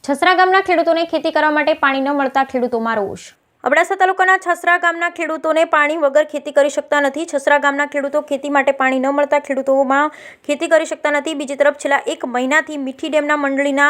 છસરા ગામના ખેડૂતોને ખેતી કરવા માટે પાણી ન મળતા ખેડૂતોમાં રોષ। અબડાસા તાલુકાના છસરા ગામના ખેડૂતોને પાણી વગર ખેતી કરી શકતા નથી। છસરા ગામના ખેડૂતો ખેતી માટે પાણી ન મળતા ખેડૂતોમાં ખેતી કરી શકતા નથી। બીજી તરફ છેલ્લા 1 મહિનાથી મીઠી ડેમના મંડળીના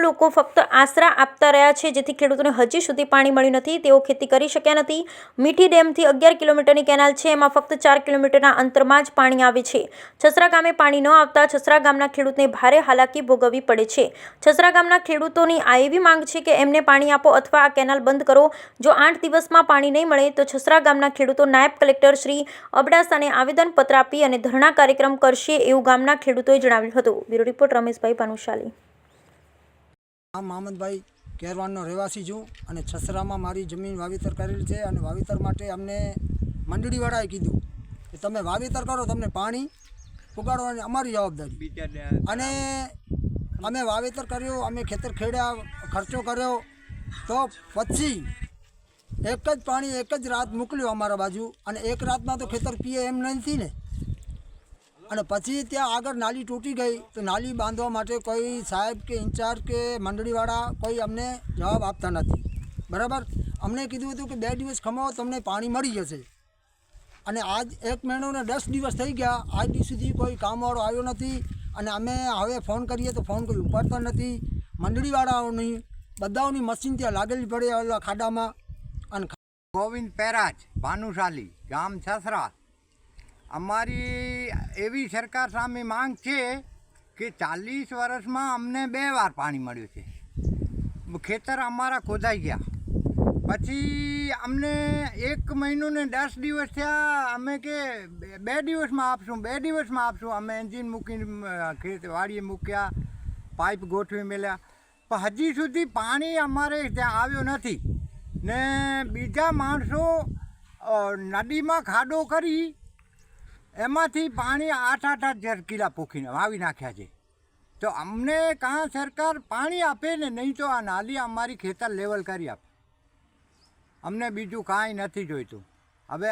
લોકો ફક્ત આશરા આપતા રહ્યા છે, જેથી ખેડૂતોને હજી સુધી પાણી મળ્યું નથી। તેઓ ખેતી કરી શક્યા નથી। મીઠી ડેમથી 11 કિલોમીટરની કેનાલ છે, એમાં ફક્ત 4 કિલોમીટરના અંતરમાં જ પાણી આવે છે। છસરા ગામે પાણી ન આવતા છસરા ગામના ખેડૂતને ભારે હાલાકી ભોગવવી પડે છે। છસરા ગામના ખેડૂતોની આ એવી માંગ છે કે એમને પાણી આપો અથવા આ કેનાલ બંધ કરો। જો 8 દિવસમાં પાણી નહીં મળે તો છસરા ગામના ખેડૂતો નાયબ કલેક્ટર શ્રી અબડાસાને આવેદનપત્ર આપી અને ધરણા કાર્યક્રમ કરશે, એવું ગામના ખેડૂતોએ જણાવ્યું હતું। Bureau report Rameshbhai Bhanushali. મોહમ્મદભાઈ કેરવાનનો રહેવાસી છું અને છસરામાં મારી જમીન વાવેતર કરેલ છે અને વાવેતર માટે અમને મંડળીવાળાએ કીધું કે તમે વાવેતર કરો, તમને પાણી પુગાડવાની અમારી જવાબદારી। અને અમે વાવેતર કર્યું, અમે ખેતર ખેડ્યા, ખર્ચો કર્યો, તો પછી એક જ પાણી એક જ રાત મોકલ્યું અમારા બાજુ, અને એક રાતમાં તો ખેતર પીએ એમ નથી ને। અને પછી ત્યાં આગળ નાલી તૂટી ગઈ, તો નાલી બાંધવા માટે કોઈ સાહેબ કે ઇન્ચાર્જ કે મંડળીવાળા કોઈ અમને જવાબ આપતા નથી, બરાબર। અમને કીધું હતું કે 2 દિવસ ખમો, તમને પાણી મળી જશે। અને આજ 1 મહિનો ને 10 દિવસ થઈ ગયા, આજ દી સુધી કોઈ કામવાળો આવ્યો નથી। અને અમે હવે ફોન કરીએ તો ફોન કોઈ ઉપાડતા નથી। મંડળીવાળાઓની બધાઓની મશીન ત્યાં લાગેલી પડે ઓલા ખાડામાં। અને ગોવિંદ પેરાજ ભાનુશાલી, ગામ છસરા। અમારી એવી સરકાર સામે માંગ છે કે 40 વર્ષમાં અમને 2 વાર પાણી મળ્યું છે। ખેતર અમારા ખોદાઈ ગયા, પછી અમને 1 મહિનો ને 10 દિવસ થયા। અમે કે 2 દિવસમાં આપશું, 2 દિવસમાં આપશું। અમે એન્જિન મૂકીને વાડીએ મૂક્યા, પાઇપ ગોઠવી મેલ્યા, પણ હજી સુધી પાણી અમારે ત્યાં આવ્યો નથી। ને બીજા માણસો નદીમાં ખાડો કરી એમાંથી પાણી 8-8 જરકીલા પૂખીને વાવી નાખ્યા છે। તો અમને કાં સરકાર પાણી આપે ને, નહીં તો આ નાલી અમારી ખેતર લેવલ કરી આપે। અમને બીજું કાંઈ નથી જોઈતું। હવે